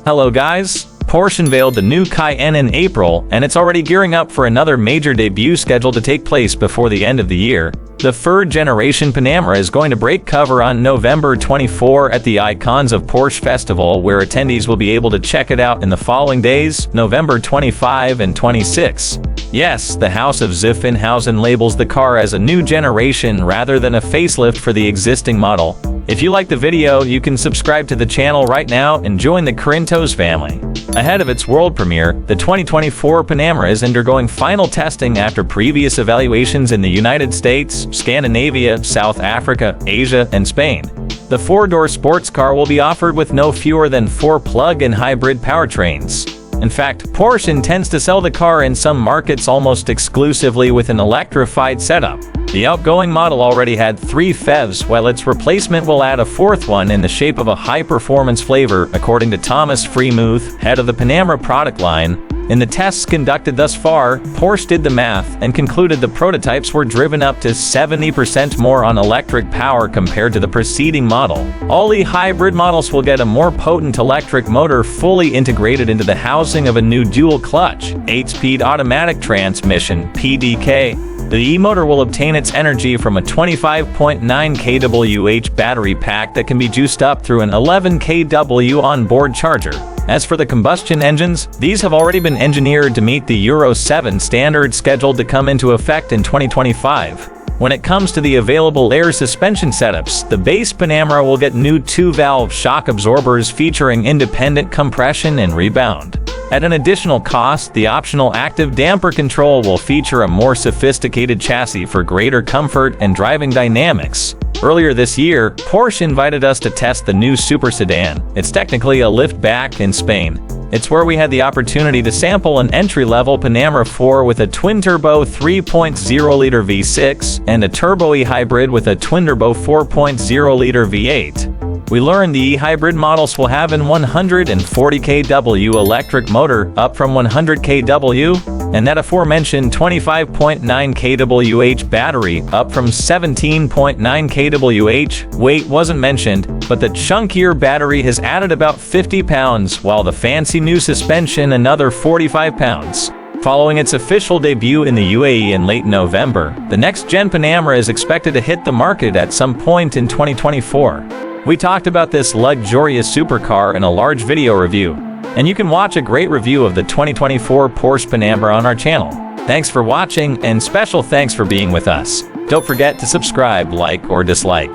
Hello guys, Porsche unveiled the new Cayenne in April, and it's already gearing up for another major debut scheduled to take place before the end of the year. The third-generation Panamera is going to break cover on November 24 at the Icons of Porsche Festival, where attendees will be able to check it out in the following days, November 25 and 26. Yes, the House of Zuffenhausen labels the car as a new generation rather than a facelift for the existing model. If you like the video, you can subscribe to the channel right now and join the Corintos family. Ahead of its world premiere, the 2024 Panamera is undergoing final testing after previous evaluations in the United States, Scandinavia, South Africa, Asia, and Spain. The four-door sports car will be offered with no fewer than 4 plug-in hybrid powertrains. In fact, Porsche intends to sell the car in some markets almost exclusively with an electrified setup. The outgoing model already had 3 PHEVs, while its replacement will add a 4th one in the shape of a high-performance flavor, according to Thomas Freemuth, head of the Panamera product line. In the tests conducted thus far, Porsche did the math and concluded the prototypes were driven up to 70% more on electric power compared to the preceding model. All hybrid models will get a more potent electric motor fully integrated into the housing of a new dual-clutch, 8-speed automatic transmission (PDK). The e-motor will obtain its energy from a 25.9 kWh battery pack that can be juiced up through an 11 kW onboard charger. As for the combustion engines, these have already been engineered to meet the Euro 7 standard scheduled to come into effect in 2025. When it comes to the available air suspension setups, the base Panamera will get new 2-valve shock absorbers featuring independent compression and rebound. At an additional cost, the optional active damper control will feature a more sophisticated chassis for greater comfort and driving dynamics. Earlier this year, Porsche invited us to test the new super sedan. It's technically a liftback in Spain. It's where we had the opportunity to sample an entry-level Panamera 4 with a twin-turbo 3.0-liter V6 and a turbo e-hybrid with a twin-turbo 4.0-liter V8. We learned the e-hybrid models will have an 140 kW electric motor, up from 100 kW, and that aforementioned 25.9 kWh battery, up from 17.9 kWh. Weight wasn't mentioned, but the chunkier battery has added about 50 pounds, while the fancy new suspension another 45 pounds. Following its official debut in the UAE in late November, the next-gen Panamera is expected to hit the market at some point in 2024. We talked about this luxurious supercar in a large video review, and you can watch a great review of the 2024 Porsche Panamera on our channel. Thanks for watching, and special thanks for being with us. Don't forget to subscribe, like, or dislike.